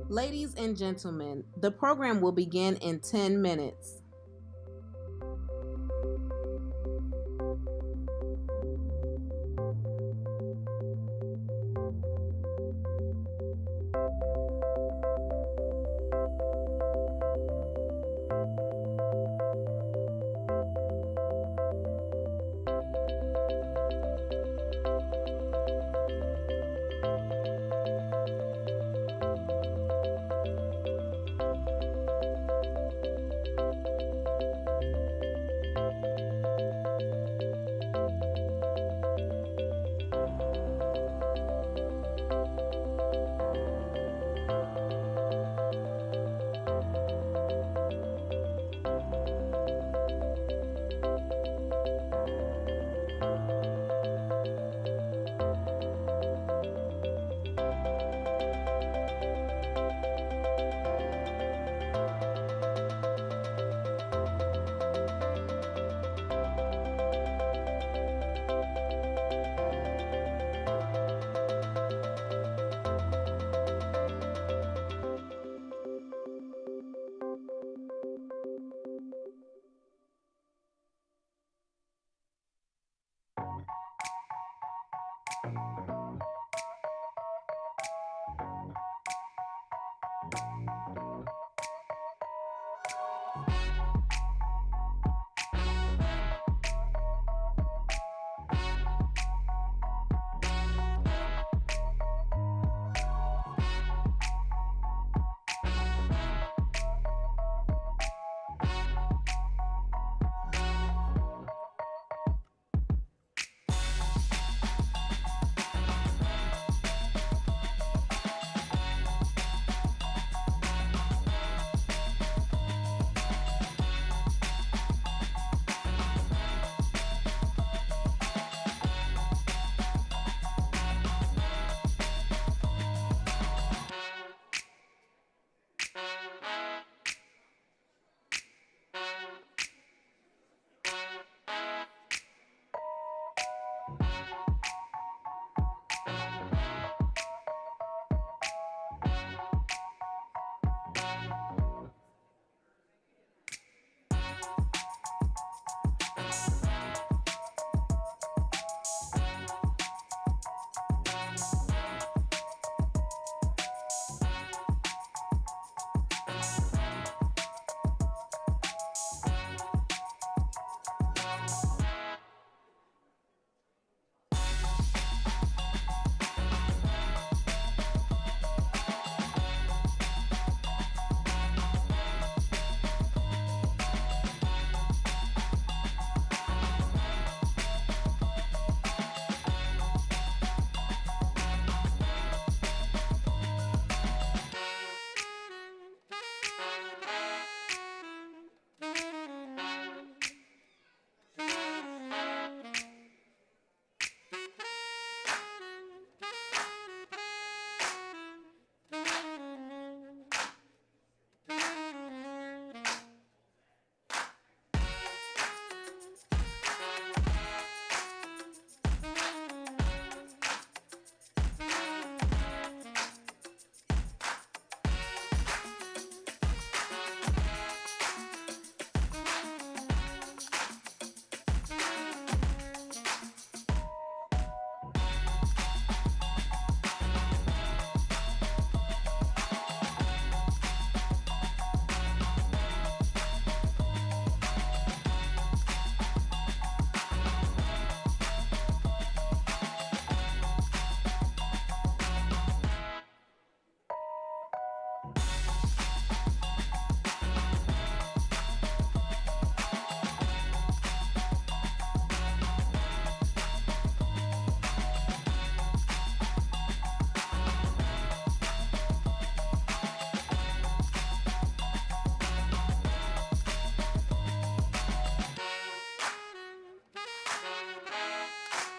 Ladies and gentlemen, the program will begin in 10 minutes.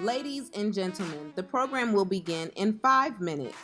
Ladies and gentlemen, the program will begin in 5 minutes.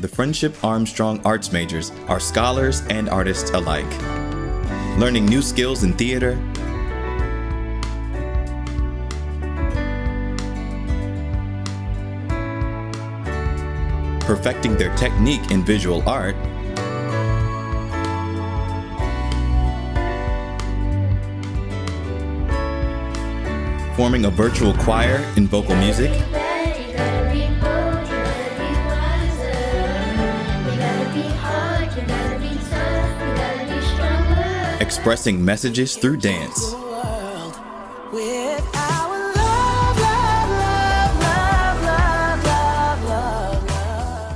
The Friendship Armstrong arts majors are scholars and artists alike, learning new skills in theater, perfecting their technique in visual art, forming a virtual choir in vocal music, expressing messages through dance,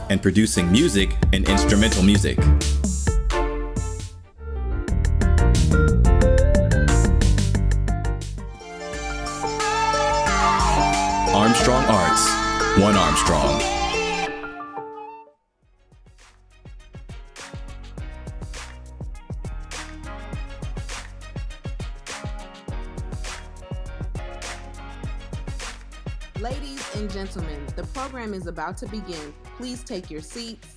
and producing music and instrumental music. Armstrong Arts, one Armstrong. Ladies and gentlemen, the program is about to begin. Please take your seats.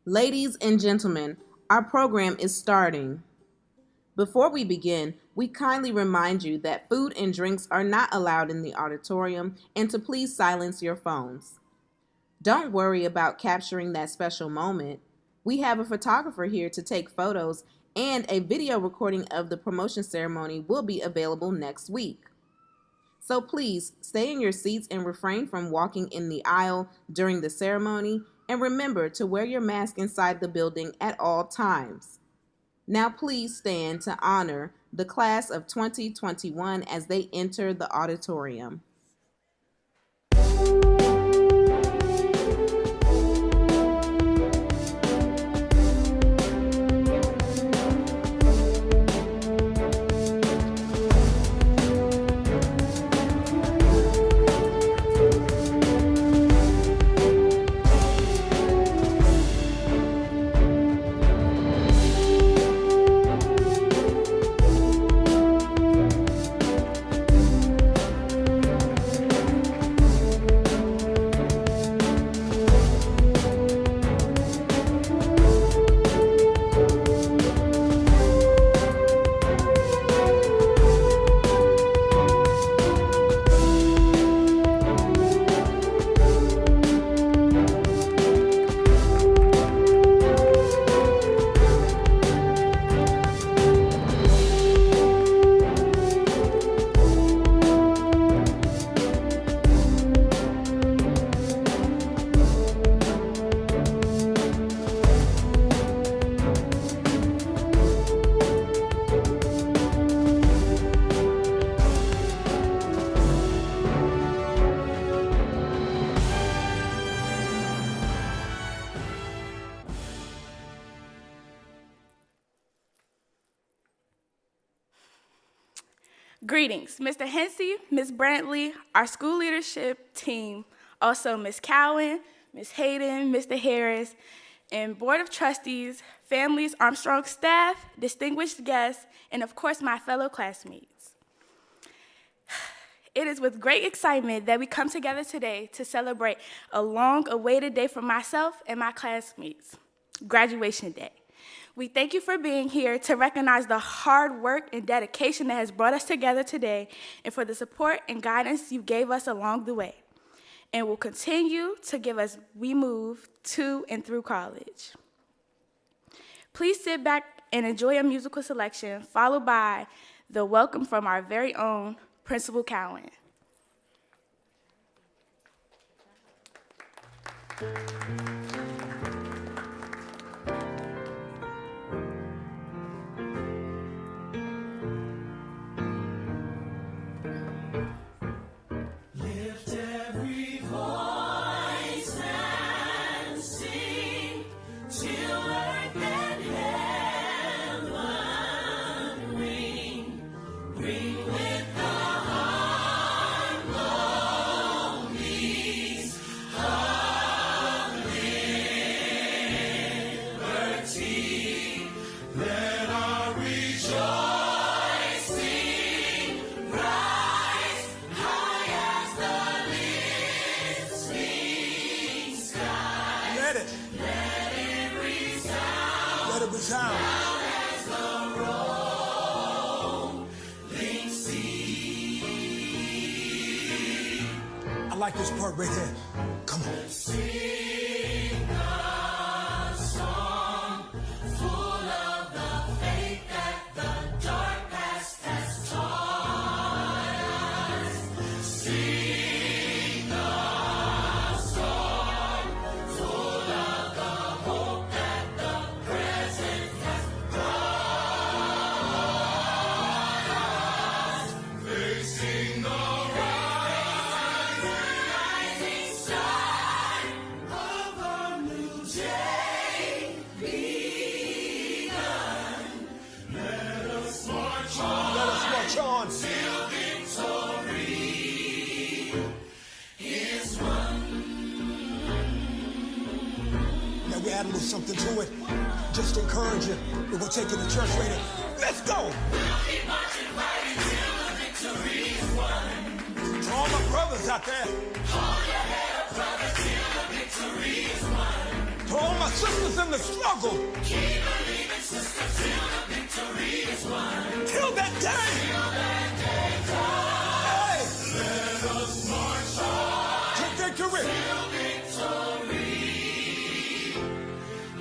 Ladies and gentlemen, our program is starting. Before we begin, we kindly remind you that food and drinks are not allowed in the auditorium and to please silence your phones. Don't worry about capturing that special moment. We have a photographer here to take photos, and a video recording of the promotion ceremony will be available next week. So please stay in your seats and refrain from walking in the aisle during the ceremony, and remember to wear your mask inside the building at all times. Now please stand to honor the class of 2021 as they enter the auditorium. Greetings, Mr. Hensey, Ms. Brantley, our school leadership team, also Ms. Cowan, Ms. Hayden, Mr. Harris, and Board of Trustees, families, Armstrong staff, distinguished guests, and of course my fellow classmates. It is with great excitement that we come together today to celebrate a long-awaited day for myself and my classmates, graduation day. We thank you for being here to recognize the hard work and dedication that has brought us together today and for the support and guidance you gave us along the way and will continue to give us we move to and through college. Please sit back and enjoy a musical selection followed by the welcome from our very own Principal Cowan. I like this part right here. Come on. Sing a song full of the faith that the dark past has taught us. Sing a song full of the hope that the present has brought us. Facing the on. Till victory is won. Now we add a little something to it. Just to encourage you. We're going to take you to church later. Let's go! We'll keep marching right until the victory is won. To all my brothers out there. Hold your head up, brother, till the victory is won. To all my sisters in the struggle. Keep believing, sister, till the victory is won. Till that day. Till that day comes. Hey. Let us march on. To victory. Till victory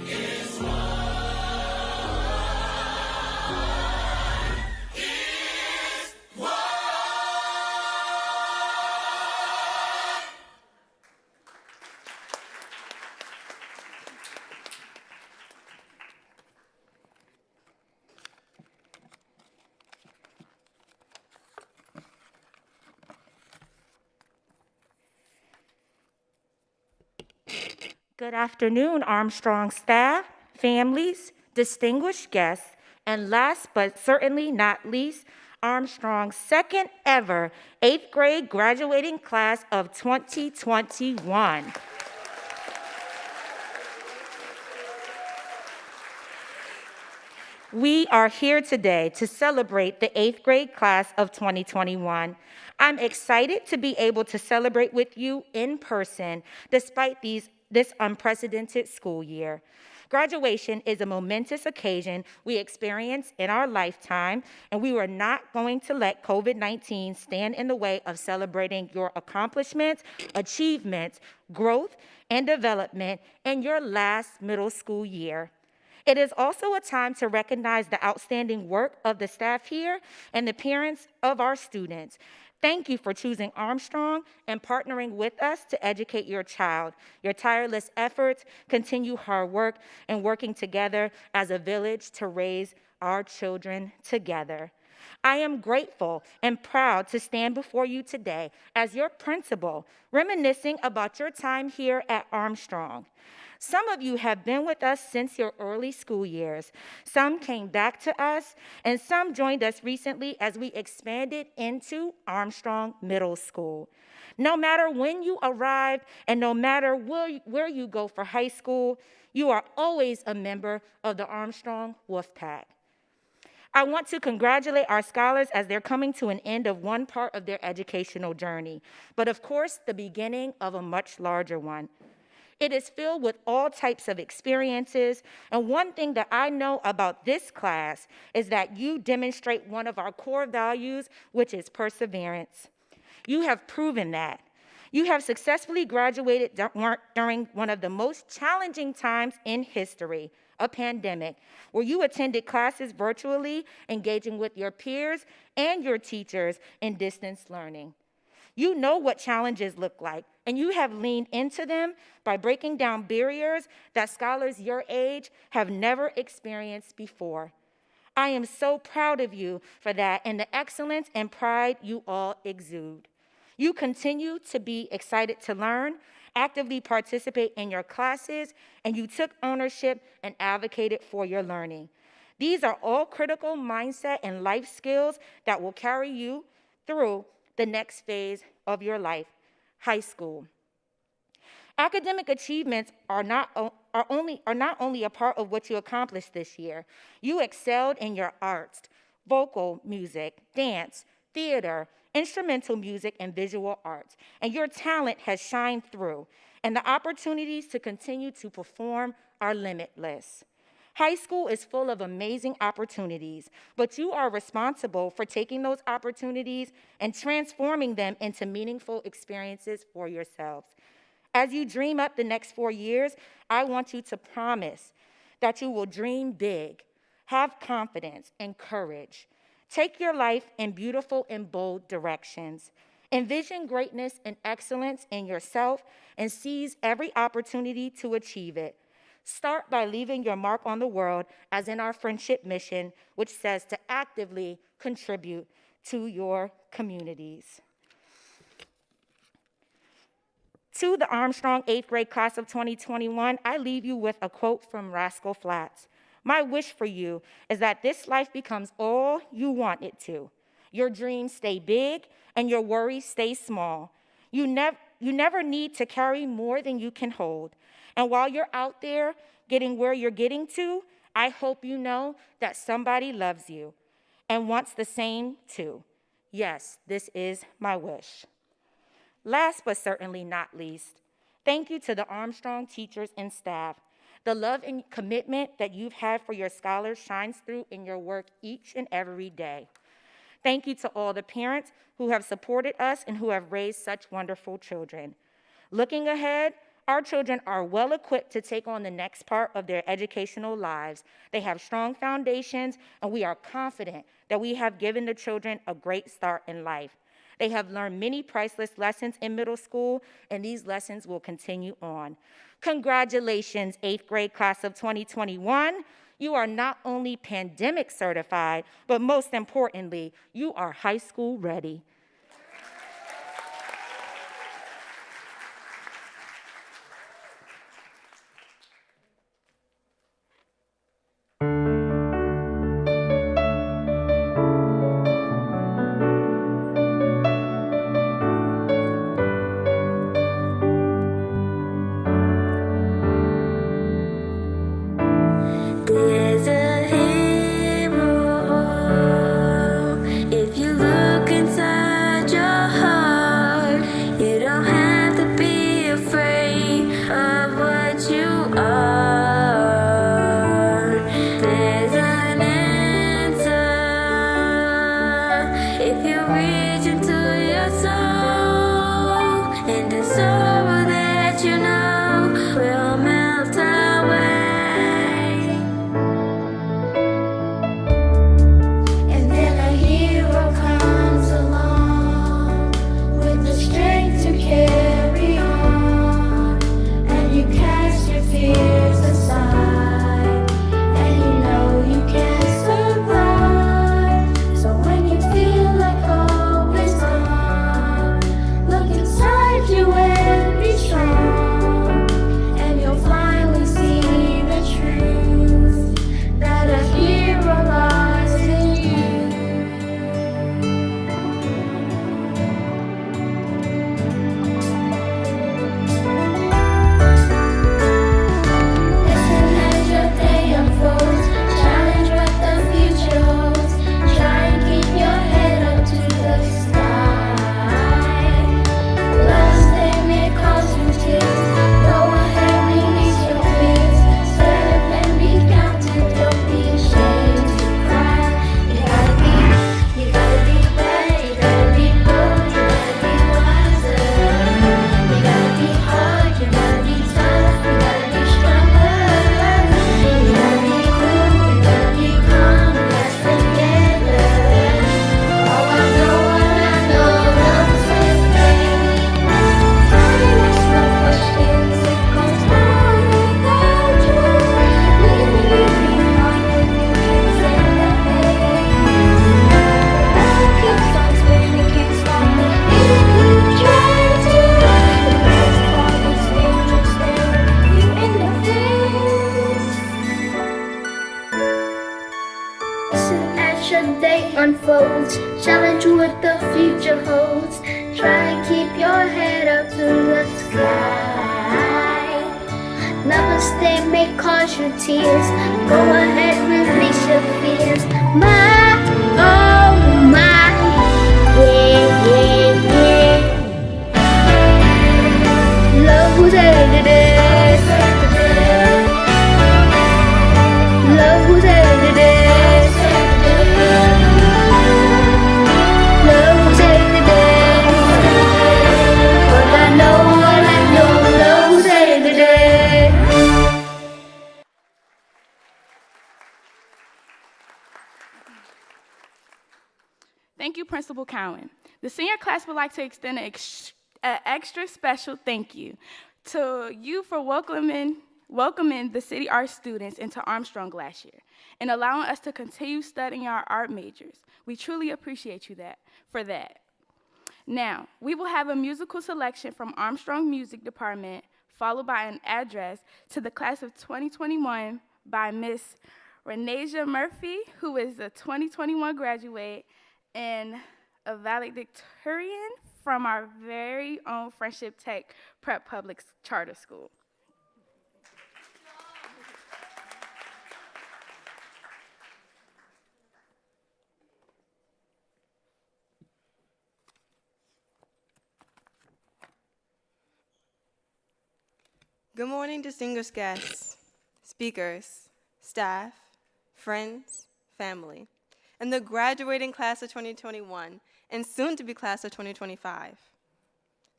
is won. Is won. Good afternoon, Armstrong staff, families, distinguished guests, and last but certainly not least, Armstrong's second ever 8th grade graduating class of 2021. We are here today to celebrate the 8th grade class of 2021. I'm excited to be able to celebrate with you in person despite this unprecedented school year. Graduation is a momentous occasion we experience in our lifetime, and we are not going to let COVID-19 stand in the way of celebrating your accomplishments, achievements, growth, and development in your last middle school year. It is also a time to recognize the outstanding work of the staff here and the parents of our students. Thank you for choosing Armstrong and partnering with us to educate your child. Your tireless efforts, continue hard work, and working together as a village to raise our children together. I am grateful and proud to stand before you today as your principal, reminiscing about your time here at Armstrong. Some of you have been with us since your early school years. Some came back to us, and some joined us recently as we expanded into Armstrong Middle School. No matter when you arrived and no matter where you go for high school, you are always a member of the Armstrong Wolf Pack. I want to congratulate our scholars as they're coming to an end of one part of their educational journey, but of course, the beginning of a much larger one. It is filled with all types of experiences, and one thing that I know about this class is that you demonstrate one of our core values, which is perseverance. You have proven that. You have successfully graduated during one of the most challenging times in history, a pandemic, where you attended classes virtually, engaging with your peers and your teachers in distance learning. You know what challenges look like, and you have leaned into them by breaking down barriers that scholars your age have never experienced before. I am so proud of you for that and the excellence and pride you all exude. You continue to be excited to learn, actively participate in your classes, and you took ownership and advocated for your learning. These are all critical mindset and life skills that will carry you through the next phase of your life, high school. Academic achievements are not only a part of what you accomplished this year. You excelled in your arts, vocal music, dance, theater, instrumental music, and visual arts, and your talent has shined through, and the opportunities to continue to perform are limitless. High school is full of amazing opportunities, but you are responsible for taking those opportunities and transforming them into meaningful experiences for yourselves. As you dream up the next 4 years, I want you to promise that you will dream big, have confidence and courage. Take your life in beautiful and bold directions. Envision greatness and excellence in yourself and seize every opportunity to achieve it. Start by leaving your mark on the world, as in our friendship mission, which says to actively contribute to your communities. To the Armstrong 8th grade class of 2021, I leave you with a quote from Rascal Flatts. My wish for you is that this life becomes all you want it to. Your dreams stay big and your worries stay small. You never need to carry more than you can hold. And while you're out there getting where you're getting to, I hope you know that somebody loves you and wants the same too. Yes, this is my wish. Last but certainly not least, thank you to the Armstrong teachers and staff. The love and commitment that you've had for your scholars shines through in your work each and every day. Thank you to all the parents who have supported us and who have raised such wonderful children. Looking ahead, our children are well equipped to take on the next part of their educational lives. They have strong foundations, and we are confident that we have given the children a great start in life. They have learned many priceless lessons in middle school, and these lessons will continue on. Congratulations, 8th grade class of 2021. You are not only pandemic certified, but most importantly, you are high school ready. There's a hero if you look inside. your day unfolds. Challenge what the future holds. Try and keep your head up to the sky. Namaste may cause you tears. Go ahead, release your fears. My, oh my, yeah, yeah, yeah. Love who's edited. Love who's edited. Love who's edited. All I know, love who's edited. Thank you, Principal Cowan. The senior class would like to extend an extra special thank you to you for welcoming the City Arts students into Armstrong last year and allowing us to continue studying our art majors. We truly appreciate you for that. Now, we will have a musical selection from Armstrong Music Department, followed by an address to the class of 2021 by Miss Renasia Murphy, who is a 2021 graduate and a valedictorian from our very own Friendship Tech Prep Public Charter School. Good morning, distinguished guests, speakers, staff, friends, family, and the graduating class of 2021 and soon-to-be class of 2025.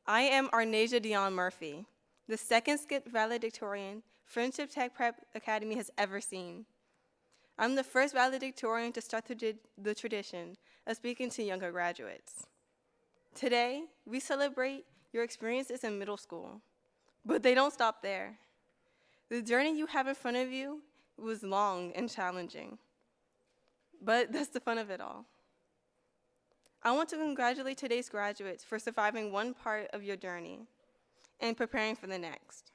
I am Arnasia Dion Murphy, the second skip valedictorian Friendship Tech Prep Academy has ever seen. I'm the first valedictorian to start the tradition of speaking to younger graduates. Today, we celebrate your experiences in middle school, but they don't stop there. The journey you have in front of you was long and challenging, but that's the fun of it all. I want to congratulate today's graduates for surviving one part of your journey and preparing for the next.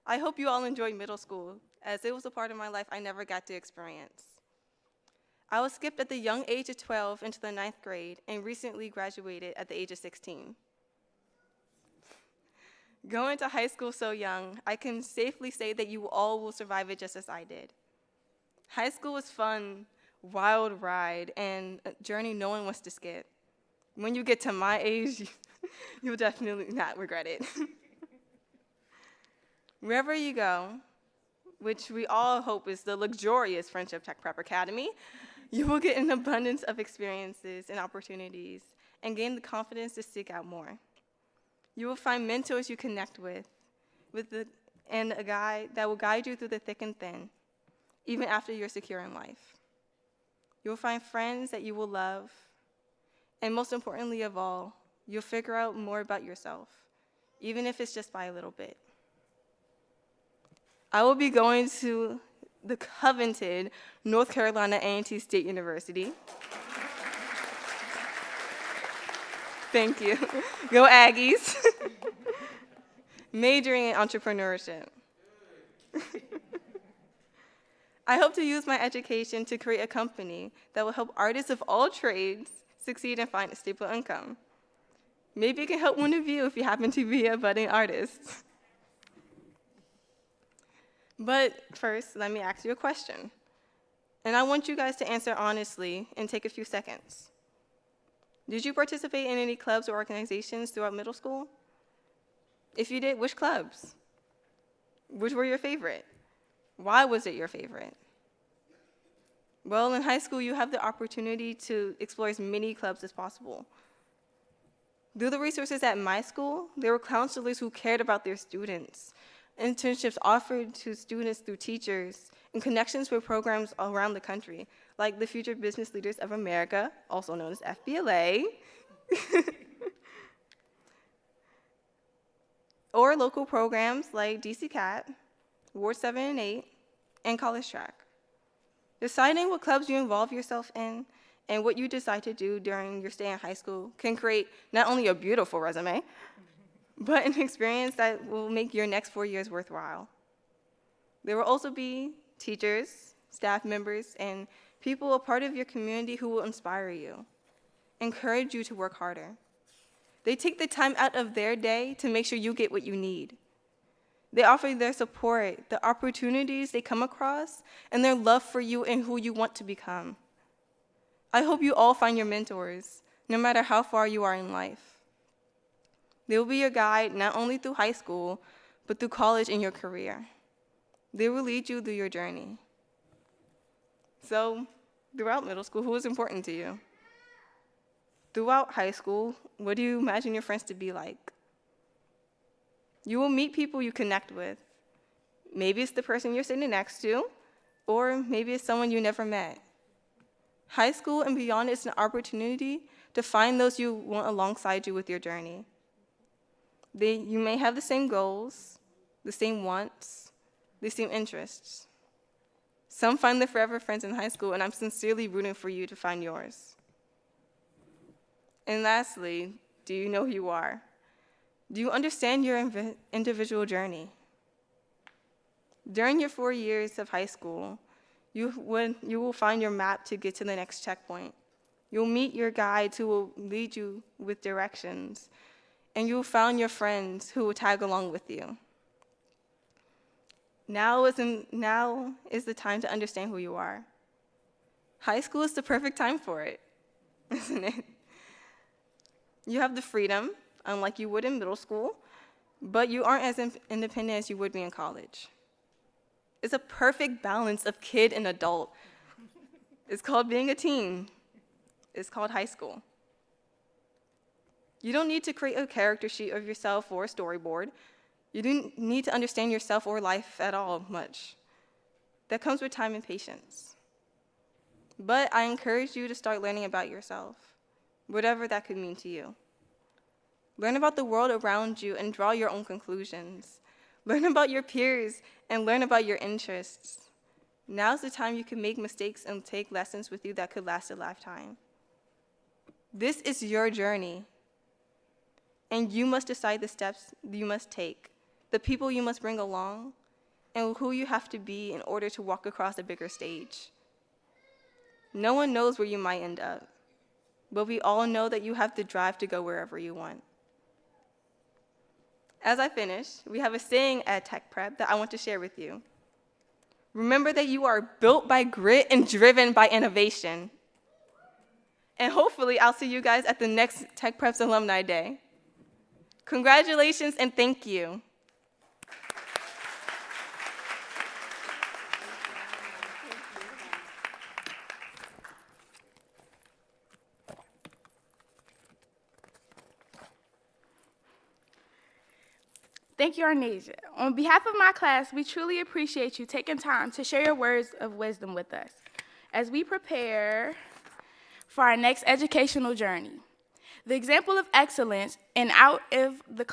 I hope you all enjoyed middle school, as it was a part of my life I never got to experience. I was skipped at the young age of 12 into the 9th grade and recently graduated at the age of 16. Going to high school so young, I can safely say that you all will survive it just as I did. High school was fun, wild ride, and a journey no one wants to skip. When you get to my age, you'll definitely not regret it. Wherever you go, which we all hope is the luxurious Friendship Tech Prep Academy, you will get an abundance of experiences and opportunities and gain the confidence to seek out more. You will find mentors you connect with and a guide that will guide you through the thick and thin, even after you're secure in life. You will find friends that you will love, and most importantly of all, you'll figure out more about yourself, even if it's just by a little bit. I will be going to the coveted North Carolina A&T State University. Thank you. Go Aggies. Majoring in entrepreneurship. I hope to use my education to create a company that will help artists of all trades succeed and find a stable income. Maybe it can help one of you if you happen to be a budding artist. But first, let me ask you a question. And I want you guys to answer honestly and take a few seconds. Did you participate in any clubs or organizations throughout middle school? If you did, which clubs? Which were your favorite? Why was it your favorite? Well, in high school, you have the opportunity to explore as many clubs as possible. Through the resources at my school, there were counselors who cared about their students, internships offered to students through teachers, and connections with programs around the country, like the Future Business Leaders of America, also known as FBLA, or local programs like DC CAT, Ward 7 and 8, and College Track. Deciding what clubs you involve yourself in and what you decide to do during your stay in high school can create not only a beautiful resume, but an experience that will make your next 4 years worthwhile. There will also be teachers, staff members, and people a part of your community who will inspire you, encourage you to work harder. They take the time out of their day to make sure you get what you need. They offer their support, the opportunities they come across, and their love for you and who you want to become. I hope you all find your mentors, no matter how far you are in life. They will be your guide not only through high school, but through college and your career. They will lead you through your journey. So, throughout middle school, who was important to you? Throughout high school, what do you imagine your friends to be like? You will meet people you connect with. Maybe it's the person you're sitting next to, or maybe it's someone you never met. High school and beyond is an opportunity to find those you want alongside you with your journey. You may have the same goals, the same wants, the same interests. Some find their forever friends in high school, and I'm sincerely rooting for you to find yours. And lastly, do you know who you are? Do you understand your individual journey? During your 4 years of high school, you will find your map to get to the next checkpoint. You'll meet your guides who will lead you with directions, and you will find your friends who will tag along with you. Now is the time to understand who you are. High school is the perfect time for it, isn't it? You have the freedom, unlike you would in middle school, but you aren't as independent as you would be in college. It's a perfect balance of kid and adult. It's called being a teen. It's called high school. You don't need to create a character sheet of yourself or a storyboard. You don't need to understand yourself or life at all much. That comes with time and patience. But I encourage you to start learning about yourself, whatever that could mean to you. Learn about the world around you and draw your own conclusions. Learn about your peers and learn about your interests. Now's the time you can make mistakes and take lessons with you that could last a lifetime. This is your journey, and you must decide the steps you must take, the people you must bring along, and who you have to be in order to walk across a bigger stage. No one knows where you might end up, but we all know that you have the drive to go wherever you want. As I finish, we have a saying at Tech Prep that I want to share with you. Remember that you are built by grit and driven by innovation. And hopefully I'll see you guys at the next Tech Prep's Alumni Day. Congratulations and thank you. Thank you, Arnesia. On behalf of my class, we truly appreciate you taking time to share your words of wisdom with us as we prepare for our next educational journey. The example of excellence and out of the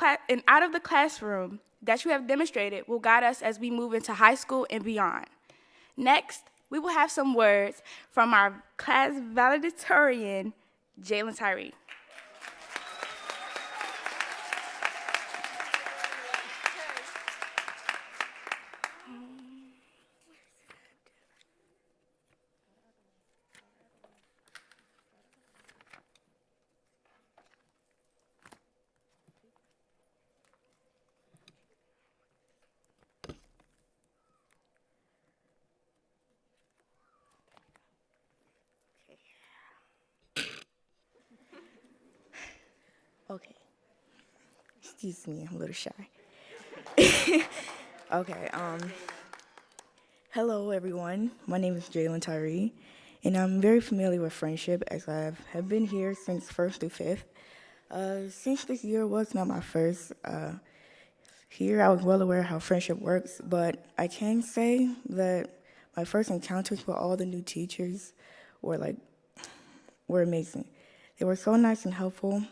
classroom that you have demonstrated will guide us as we move into high school and beyond. Next, we will have some words from our class valedictorian, Jalen Tyree. Okay. Excuse me, I'm a little shy. Okay, hello everyone. My name is Jalen Tyree, and I'm very familiar with friendship as I have been here since 1st through 5th. Since this year was not my first here, I was well aware how friendship works, but I can say that my first encounters with all the new teachers were amazing. They were so nice and helpful,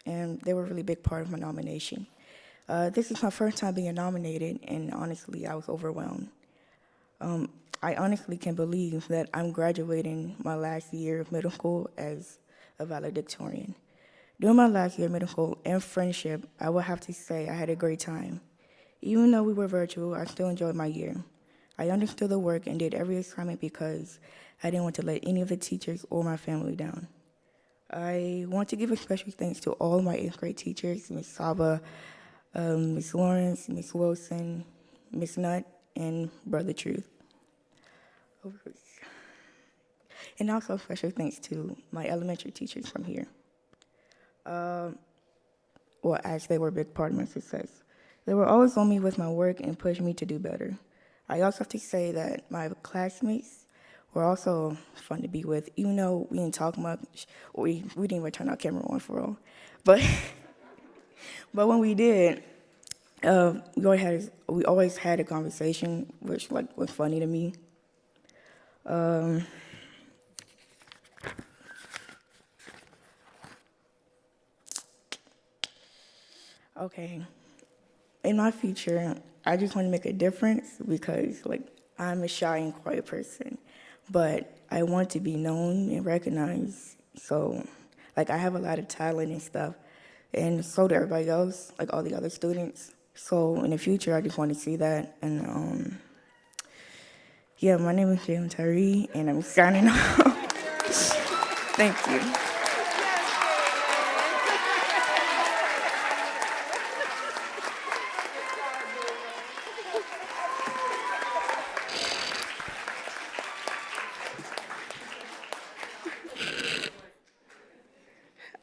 and they were a really big part of my nomination. This is my first time being nominated, and honestly, I was overwhelmed. I honestly can't believe that I'm graduating my last year of middle school as a valedictorian. During my last year of middle school and friendship, I will have to say I had a great time. Even though we were virtual, I still enjoyed my year. I understood the work and did every assignment because I didn't want to let any of the teachers or my family down. I want to give a special thanks to all my 8th grade teachers, Ms. Saba, Ms. Lawrence, Ms. Wilson, Ms. Nutt, and Brother Truth. And also special thanks to my elementary teachers from here. Well, as they were a big part of my success. They were always on me with my work and pushed me to do better. I also have to say that my classmates were also fun to be with, even though we didn't talk much, or we didn't even turn our camera on for real. But when we did, we always had a conversation, which was funny to me. Okay. In my future, I just want to make a difference because, I'm a shy and quiet person, but I want to be known and recognized. So, I have a lot of talent and stuff, and so do everybody else, all the other students. So, in the future, I just want to see that. And, yeah, my name is Jalen Tyree, and I'm signing off. Thank you.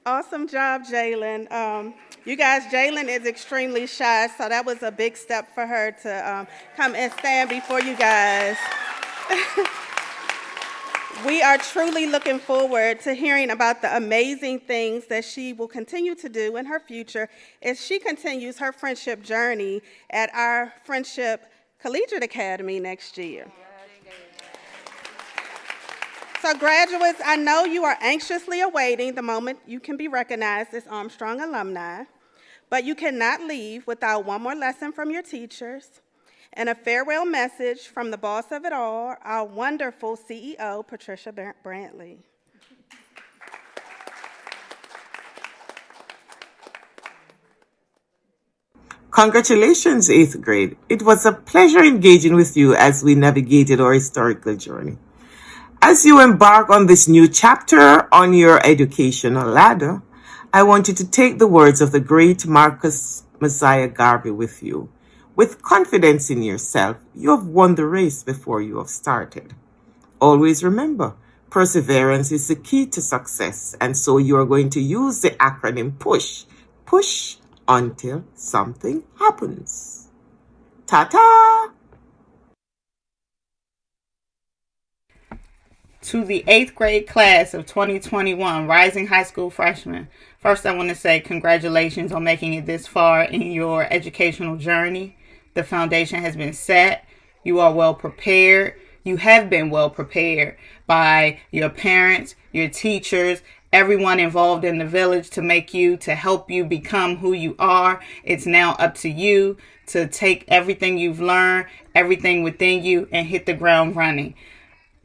Awesome job, Jalen. You guys, Jalen is extremely shy, so that was a big step for her to come and stand before you guys. We are truly looking forward to hearing about the amazing things that she will continue to do in her future as she continues her friendship journey at our Friendship Collegiate Academy next year. So graduates, I know you are anxiously awaiting the moment you can be recognized as Armstrong alumni, but you cannot leave without one more lesson from your teachers and a farewell message from the boss of it all, our wonderful CEO, Patricia Brantley. Congratulations, 8th grade. It was a pleasure engaging with you as we navigated our historical journey. As you embark on this new chapter on your educational ladder, I want you to take the words of the great Marcus Messiah Garvey with you. With confidence in yourself, you have won the race before you have started. Always remember, perseverance is the key to success, and so you are going to use the acronym PUSH. Push until something happens. Ta-ta! To the 8th grade class of 2021, rising high school freshmen, first I want to say congratulations on making it this far in your educational journey. The foundation has been set. You are well prepared. You have been well prepared by your parents, your teachers, everyone involved in the village to help you become who you are. It's now up to you to take everything you've learned, everything within you, and hit the ground running.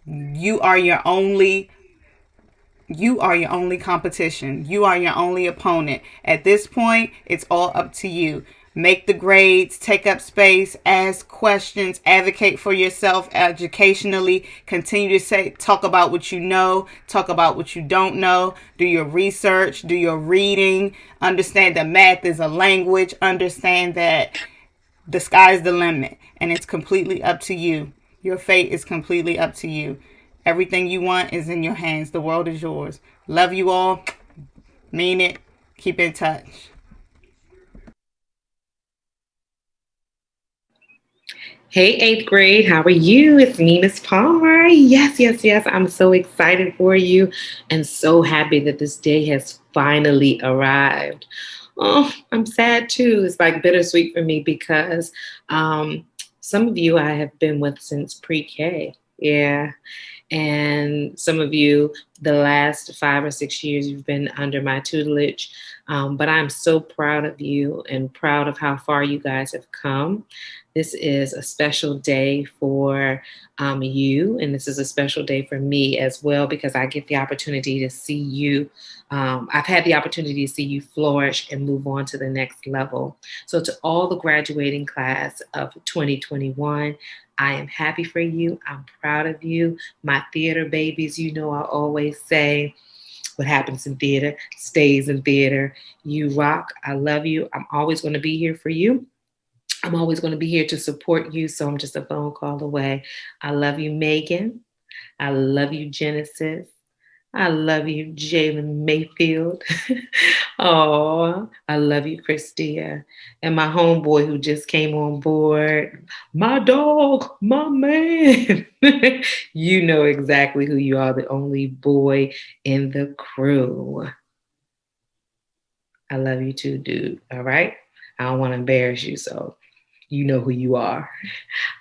You are your only competition. You are your only opponent. At this point, it's all up to you. Make the grades, take up space, ask questions, advocate for yourself educationally, continue to talk about what you know, talk about what you don't know, do your research, do your reading, understand that math is a language, understand that the sky's the limit, and it's completely up to you. Your fate is completely up to you. Everything you want is in your hands. The world is yours. Love you all. Mean it. Keep in touch. Hey, 8th grade, how are you? It's me, Miss Palmer. Yes. I'm so excited for you and so happy that this day has finally arrived. Oh, I'm sad too. It's bittersweet for me because some of you I have been with since pre-K. Yeah. And some of you, the last 5 or 6 years, you've been under my tutelage. But I'm so proud of you and proud of how far you guys have come. This is a special day for you, and this is a special day for me as well because I get the opportunity to see you. I've had the opportunity to see you flourish and move on to the next level. So to all the graduating class of 2021, I am happy for you. I'm proud of you. My theater babies, you know, I always say, what happens in theater stays in theater. You rock. I love you. I'm always going to be here for you. I'm always going to be here to support you. So I'm just a phone call away. I love you, Megan. I love you, Genesis. I love you, Jalen Mayfield. Oh, I love you, Christia. And my homeboy who just came on board, my dog, my man. You know exactly who you are, the only boy in the crew. I love you too, dude. All right? I don't want to embarrass you, so you know who you are.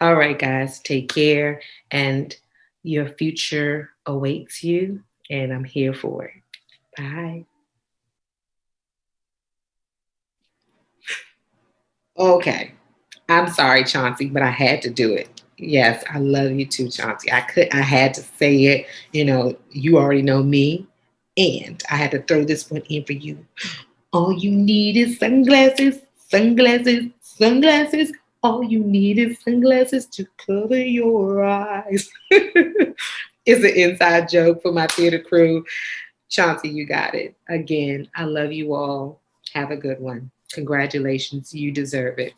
All right, guys, take care. And your future awaits you, and I'm here for it. Bye. Okay. I'm sorry, Chauncey, but I had to do it. Yes, I love you too, Chauncey. I had to say it. You know, you already know me. And I had to throw this one in for you. All you need is sunglasses, sunglasses, sunglasses. All you need is sunglasses to cover your eyes. It's an inside joke for my theater crew. Chauncey, you got it. Again, I love you all. Have a good one. Congratulations. You deserve it.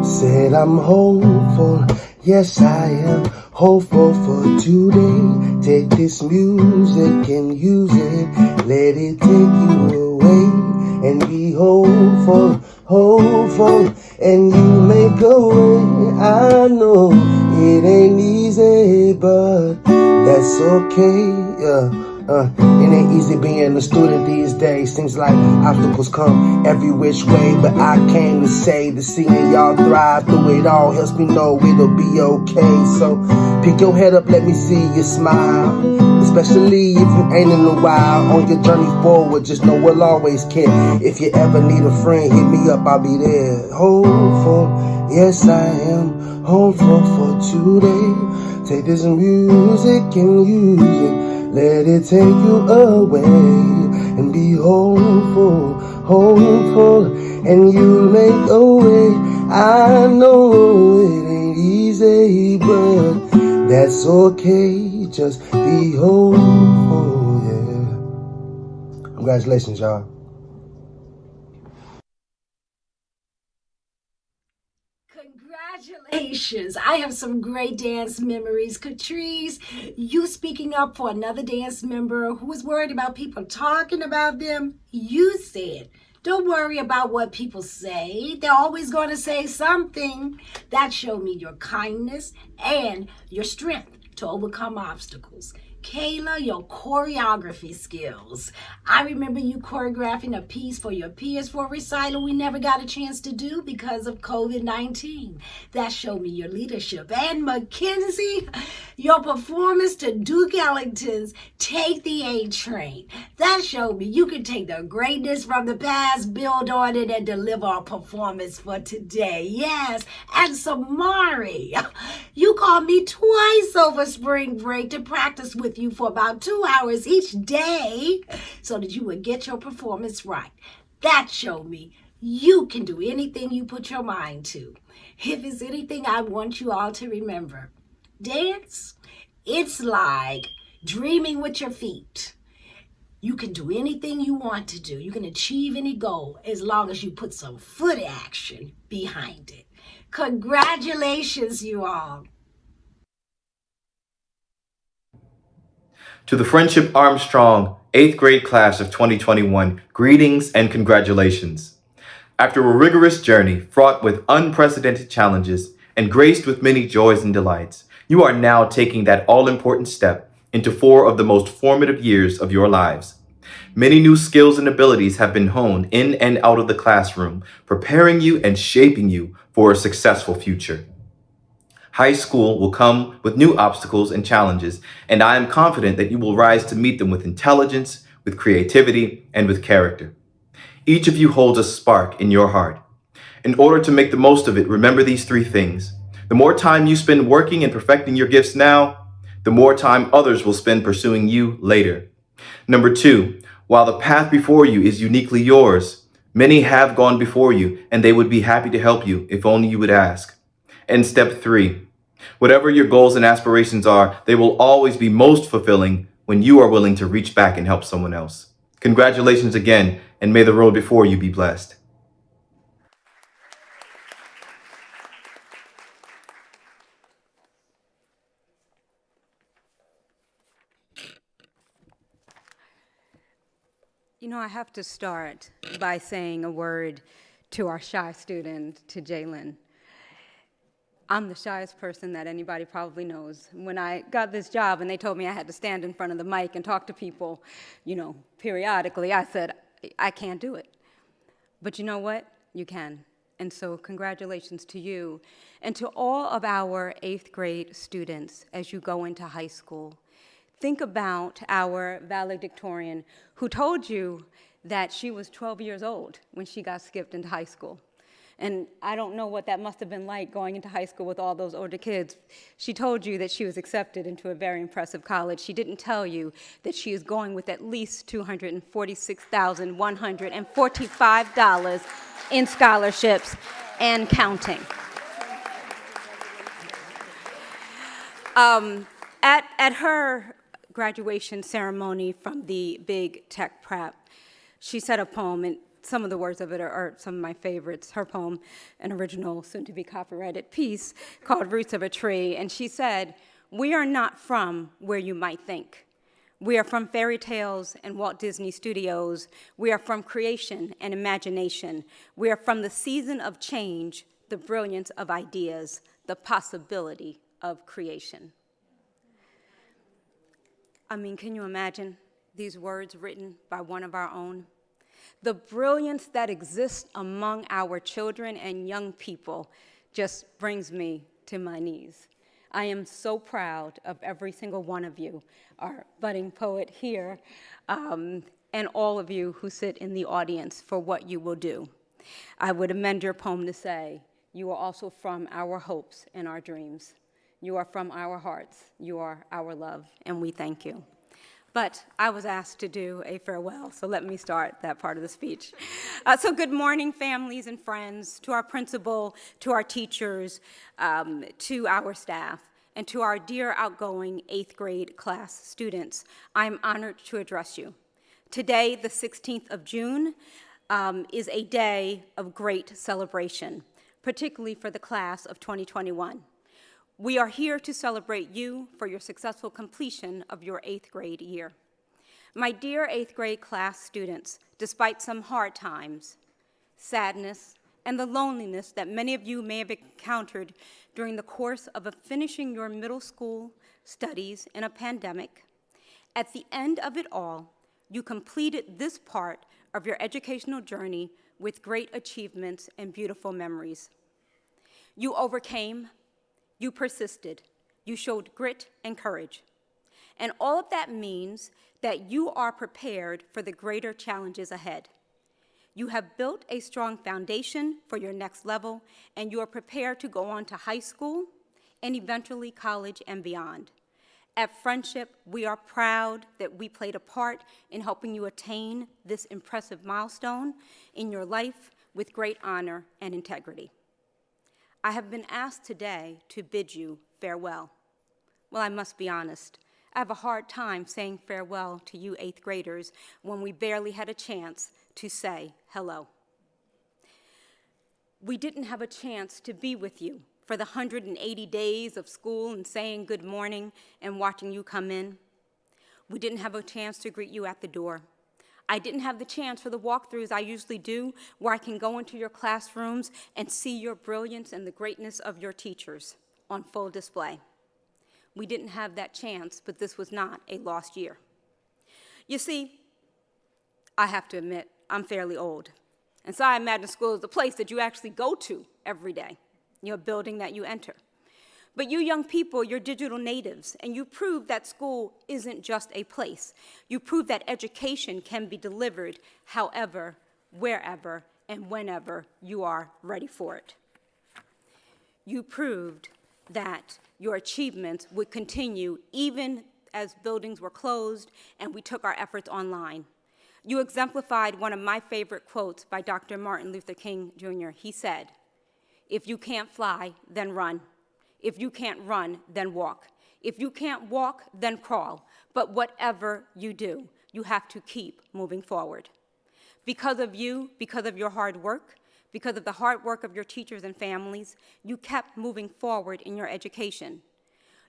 Said I'm hopeful, yes I am hopeful for today. Take this music and use it, let it take you away. And be hopeful, hopeful, and you make a way. I know it ain't easy, but that's okay, yeah. It ain't easy being a student these days. Seems like obstacles come every which way, but I came to say that seeing y'all thrive through it all helps me know it'll be okay. So pick your head up, let me see you smile, especially if you ain't in a while. On your journey forward, just know we'll always care. If you ever need a friend, hit me up, I'll be there. Hopeful, yes I am hopeful for today. Take this music and use it, let it take you away. And be hopeful, hopeful, and you'll make a way. I know it ain't easy, but that's okay. Just be hopeful, yeah. Congratulations, y'all. Congratulations. I have some great dance memories. Catrice, you speaking up for another dance member who was worried about people talking about them. You said, don't worry about what people say. They're always going to say something. That showed me your kindness and your strength to overcome obstacles. Kayla, your choreography skills. I remember you choreographing a piece for your peers for a recital we never got a chance to do because of COVID-19. That showed me your leadership. And Mackenzie, your performance to Duke Ellington's Take the A Train. That showed me you could take the greatness from the past, build on it, and deliver a performance for today. Yes, and Samari, you called me twice over spring break to practice with you for about 2 hours each day so that you would get your performance right. That showed me you can do anything you put your mind to. If it's anything I want you all to remember, dance, it's like dreaming with your feet. You can do anything you want to do. You can achieve any goal as long as you put some foot action behind it. Congratulations, you all. To the Friendship Armstrong 8th grade class of 2021, greetings and congratulations. After a rigorous journey fraught with unprecedented challenges and graced with many joys and delights, you are now taking that all-important step into 4 of the most formative years of your lives. Many new skills and abilities have been honed in and out of the classroom, preparing you and shaping you for a successful future. High school will come with new obstacles and challenges, and I am confident that you will rise to meet them with intelligence, with creativity, and with character. Each of you holds a spark in your heart. In order to make the most of it, remember these 3 things. The more time you spend working and perfecting your gifts now, the more time others will spend pursuing you later. Number 2, while the path before you is uniquely yours, many have gone before you and they would be happy to help you if only you would ask. And step 3, whatever your goals and aspirations are, they will always be most fulfilling when you are willing to reach back and help someone else. Congratulations again, and may the road before you be blessed. You know, I have to start by saying a word to our shy student, to Jalen. I'm the shyest person that anybody probably knows. When I got this job and they told me I had to stand in front of the mic and talk to people, periodically, I said, I can't do it. But you know what? You can. And so congratulations to you and to all of our 8th grade students as you go into high school. Think about our valedictorian who told you that she was 12 years old when she got skipped into high school. And I don't know what that must have been like going into high school with all those older kids. She told you that she was accepted into a very impressive college. She didn't tell you that she is going with at least $246,145 in scholarships and counting. At her graduation ceremony from the Big Tech Prep, she said a poem, and some of the words of it are some of my favorites. Her poem, an original, soon-to-be copyrighted piece called Roots of a Tree, and she said, "We are not from where you might think. We are from fairy tales and Walt Disney Studios. We are from creation and imagination. We are from the season of change, the brilliance of ideas, the possibility of creation." I mean, can you imagine these words written by one of our own? The brilliance that exists among our children and young people just brings me to my knees. I am so proud of every single one of you, our budding poet here, and all of you who sit in the audience for what you will do. I would amend your poem to say, you are also from our hopes and our dreams. You are from our hearts. You are our love, and we thank you. But I was asked to do a farewell, so let me start that part of the speech. So good morning, families and friends, to our principal, to our teachers, to our staff, and to our dear outgoing 8th grade class students. I'm honored to address you. Today, the 16th of June, is a day of great celebration, particularly for the class of 2021. We are here to celebrate you for your successful completion of your 8th grade year. My dear 8th grade class students, despite some hard times, sadness, and the loneliness that many of you may have encountered during the course of finishing your middle school studies in a pandemic, at the end of it all, you completed this part of your educational journey with great achievements and beautiful memories. You overcame. You persisted, you showed grit and courage. And all of that means that you are prepared for the greater challenges ahead. You have built a strong foundation for your next level, and you are prepared to go on to high school and eventually college and beyond. At Friendship, we are proud that we played a part in helping you attain this impressive milestone in your life with great honor and integrity. I have been asked today to bid you farewell. Well, I must be honest. I have a hard time saying farewell to you 8th graders when we barely had a chance to say hello. We didn't have a chance to be with you for the 180 days of school and saying good morning and watching you come in. We didn't have a chance to greet you at the door. I didn't have the chance for the walkthroughs I usually do, where I can go into your classrooms and see your brilliance and the greatness of your teachers on full display. We didn't have that chance, but this was not a lost year. You see, I have to admit, I'm fairly old. And so I imagine school is the place that you actually go to every day, your building that you enter. But you young people, you're digital natives, and you prove that school isn't just a place. You prove that education can be delivered however, wherever, and whenever you are ready for it. You proved that your achievements would continue even as buildings were closed and we took our efforts online. You exemplified one of my favorite quotes by Dr. Martin Luther King Jr. He said, "If you can't fly, then run. If you can't run, then walk. If you can't walk, then crawl. But whatever you do, you have to keep moving forward." Because of you, because of your hard work, because of the hard work of your teachers and families, you kept moving forward in your education.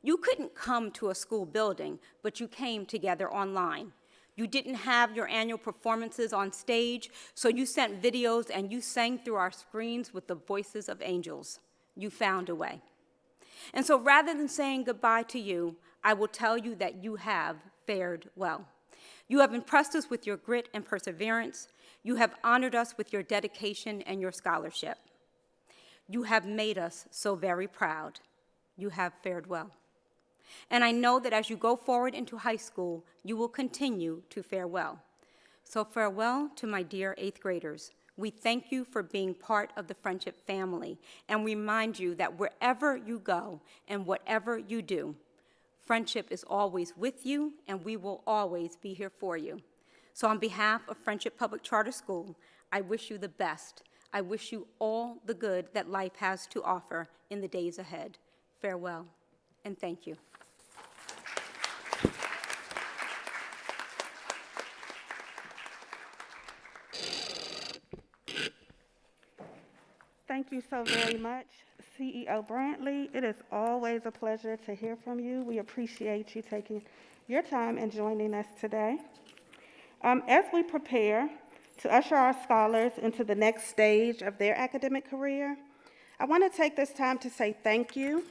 You couldn't come to a school building, but you came together online. You didn't have your annual performances on stage, so you sent videos and you sang through our screens with the voices of angels. You found a way. And so rather than saying goodbye to you, I will tell you that you have fared well. You have impressed us with your grit and perseverance. You have honored us with your dedication and your scholarship. You have made us so very proud. You have fared well. And I know that as you go forward into high school, you will continue to fare well. So farewell to my dear 8th graders. We thank you for being part of the Friendship family and remind you that wherever you go and whatever you do, Friendship is always with you and we will always be here for you. So on behalf of Friendship Public Charter School, I wish you the best. I wish you all the good that life has to offer in the days ahead. Farewell and thank you. Thank you so very much, CEO Brantley. It is always a pleasure to hear from you. We appreciate you taking your time and joining us today. As we prepare to usher our scholars into the next stage of their academic career, I want to take this time to say thank you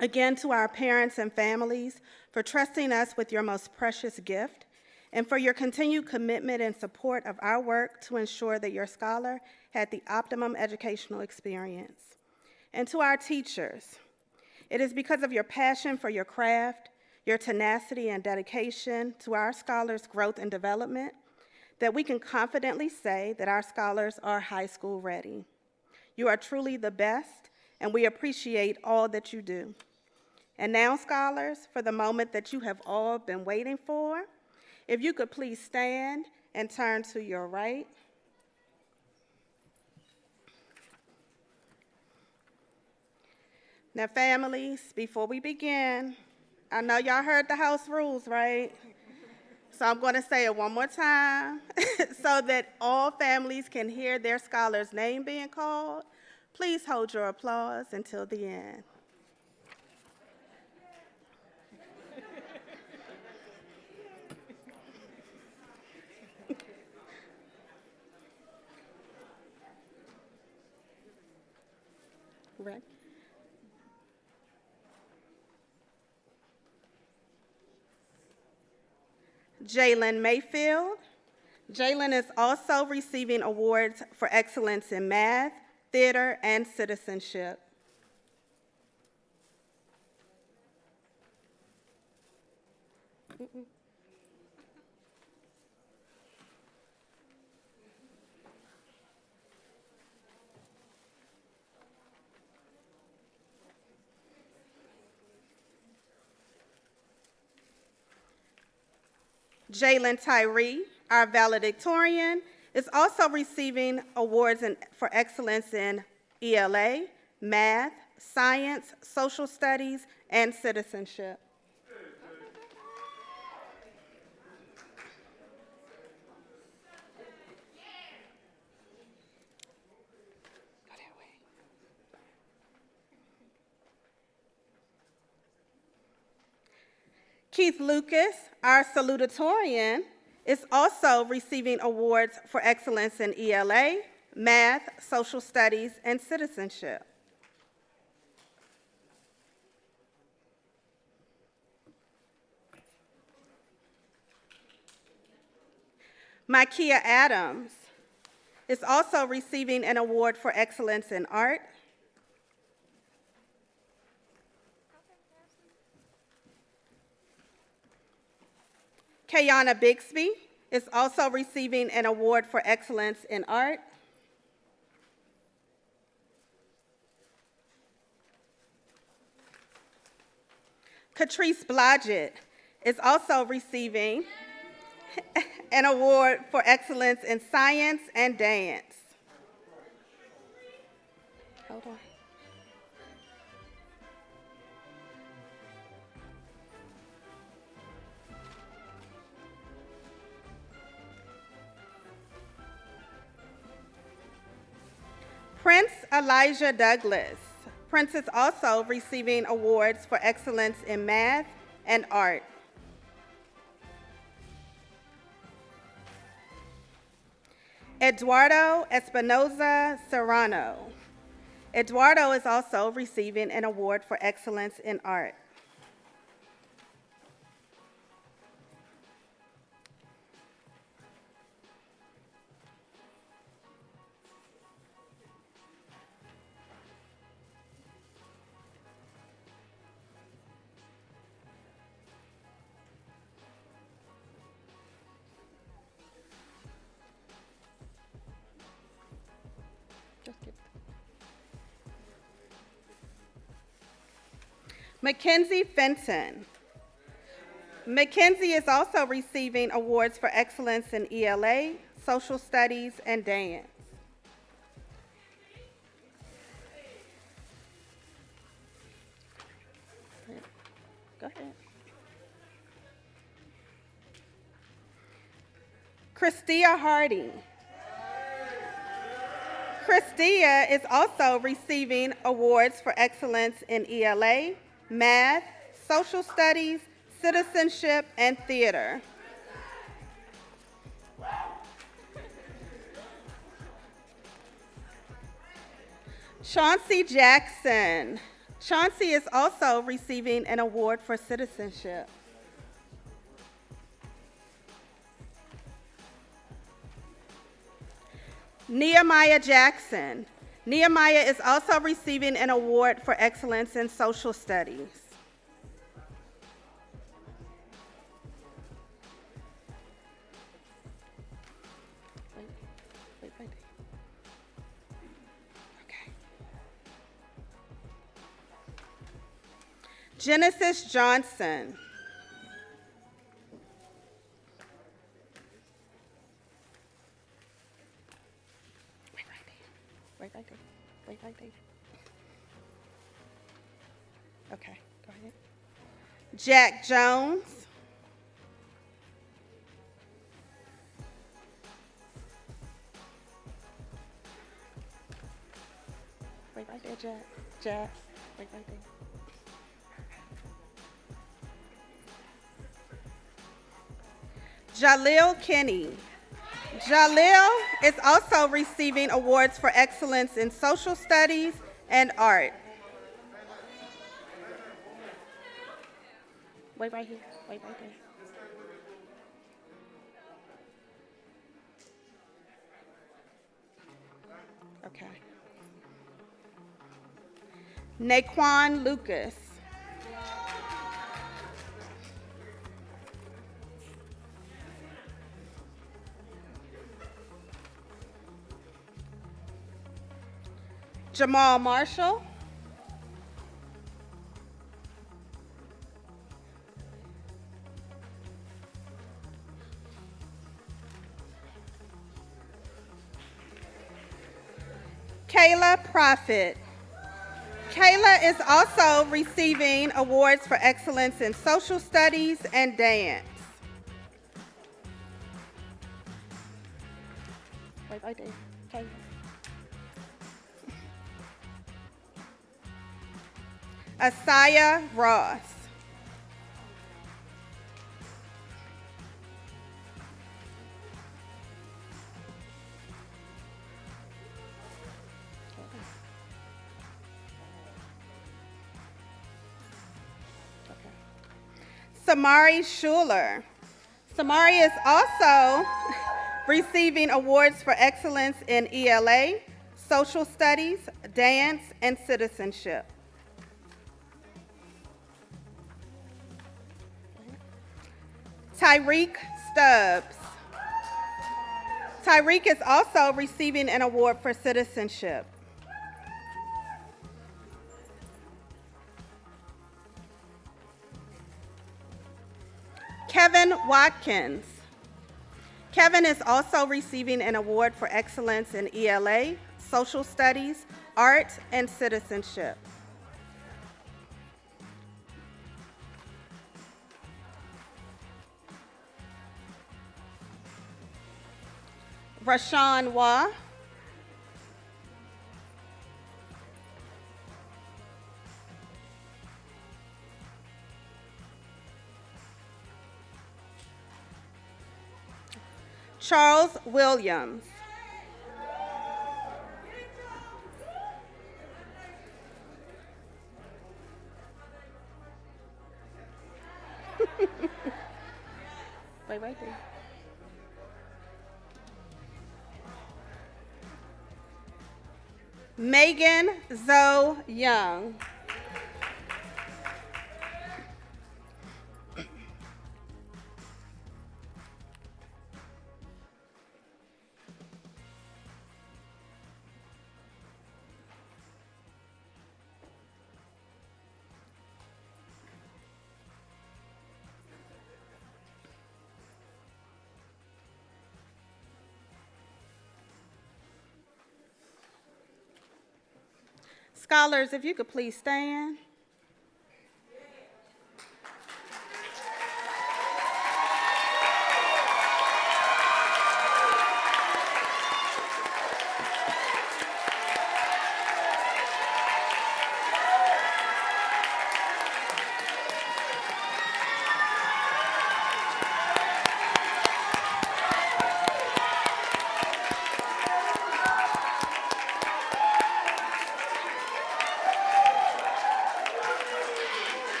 again to our parents and families for trusting us with your most precious gift and for your continued commitment and support of our work to ensure that your scholar had the optimum educational experience. And to our teachers, it is because of your passion for your craft, your tenacity and dedication to our scholars' growth and development that we can confidently say that our scholars are high school ready. You are truly the best, and we appreciate all that you do. And now, scholars, for the moment that you have all been waiting for, if you could please stand and turn to your right. Now, families, before we begin, I know y'all heard the house rules, right? So I'm going to say it one more time so that all families can hear their scholar's name being called. Please hold your applause until the end. Right. Jalen Mayfield. Jalen is also receiving awards for excellence in math, theater, and citizenship. Jalen Tyree, our valedictorian, is also receiving awards for excellence in ELA, math, science, social studies, and citizenship. Keith Lucas, our salutatorian, is also receiving awards for excellence in ELA, math, social studies, and citizenship. Micaiah Adams is also receiving an award for excellence in art. Kayana Bixby is also receiving an award for excellence in art. Catrice Blodgett is also receiving an award for excellence in science and dance. Hold on. Prince Elijah Douglas. Prince is also receiving awards for excellence in math and art. Eduardo Espinoza Serrano. Eduardo is also receiving an award for excellence in art. Mackenzie Fenton. Mackenzie is also receiving awards for excellence in ELA, social studies, and dance. Go ahead. Christia Hardy. Christia is also receiving awards for excellence in ELA, math, social studies, citizenship, and theater. Chauncey Jackson. Chauncey is also receiving an award for citizenship. Nehemiah Jackson. Nehemiah is also receiving an award for excellence in social studies. Okay. Genesis Johnson. Wait right there. Okay, go ahead. Jack Jones. Wait right there, Jack. Jack, wait right there. Jaleel Kinney. Jaleel is also receiving awards for excellence in social studies and art. Wait right here, wait right there. Okay. Naquan Lucas. Jamal Marshall. Kayla Prophet. Kayla is also receiving awards for excellence in social studies and dance. Wait right there, Kayla. Asaya Ross. Samari Schuler. Samari is also receiving awards for excellence in ELA, social studies, dance, and citizenship. Tyreek Stubbs. Tyreek is also receiving an award for citizenship. Kevin Watkins. Kevin is also receiving an award for excellence in ELA, social studies, art, and citizenship. Rashawn Waugh. Charles Williams. Wait right there. Megan Zoe Young. Scholars, if you could please stand.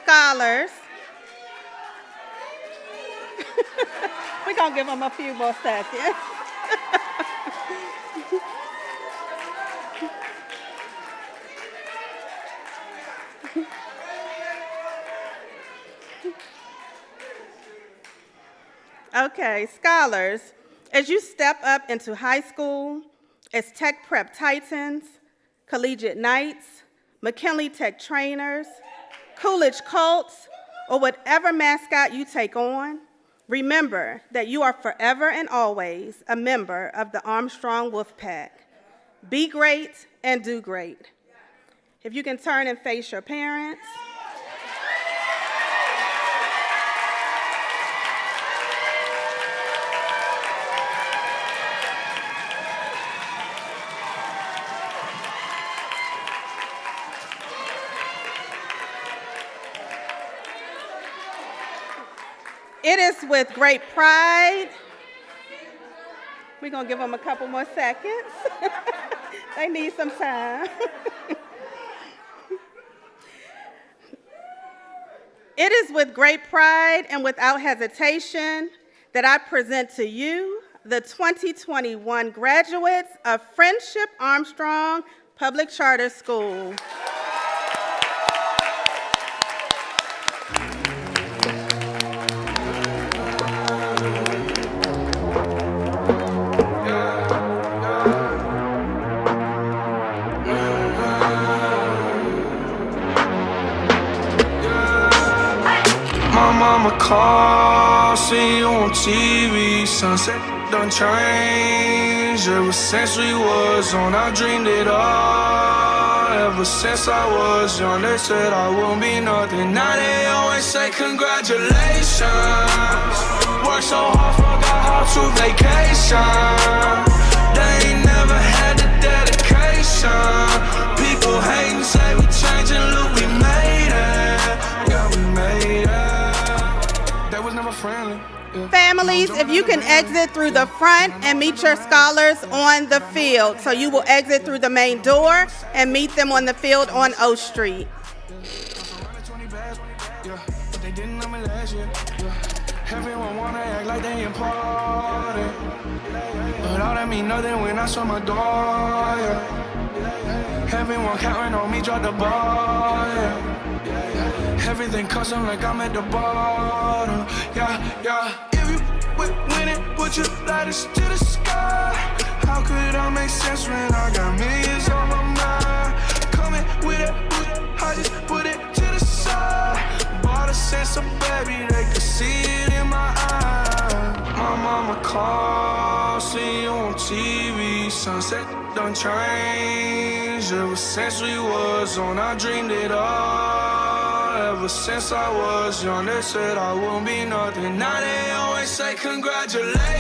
Scholars. We're going to give them a few more seconds. Okay, scholars, as you step up into high school, as Tech Prep Titans, Collegiate Knights, McKinley Tech Trainers, Coolidge Colts, or whatever mascot you take on, remember that you are forever and always a member of the Armstrong Wolfpack. Be great and do great. If you can turn and face your parents. It is with great pride. We're going to give them a couple more seconds. They need some time. It is with great pride and without hesitation that I present to you the 2021 graduates of Friendship Armstrong Public Charter School. Mama call, see you on TV. Sunset done changed. Ever since we was on, I dreamed it all. Ever since I was young, they said I won't be nothing. Now they always say congratulations. Worked so hard, forgot how to vacation. They ain't never had the dedication. People hate and say we changing, look, we made it. Yeah, we made it. Families, if you can exit through the front and meet your scholars on the field. So you will exit through the main door and meet them on the field on O Street. Everyone wanna act like they important, but all that mean nothing when I saw my door, yeah. Everyone counting on me, drop the ball, yeah. Everything custom like I'm at the bottom, yeah, yeah. If you winning, Put your lighters to the sky. How could I make sense when I got millions on my mind? Coming with it, I just put it to the side. Bought a sense of baby, they could see it in my eyes. My mama called, see you on TV. Sunset done changed. Ever since we was on, I dreamed it all. Ever since I was young, they said I wouldn't be nothing. Now they always say congratulations.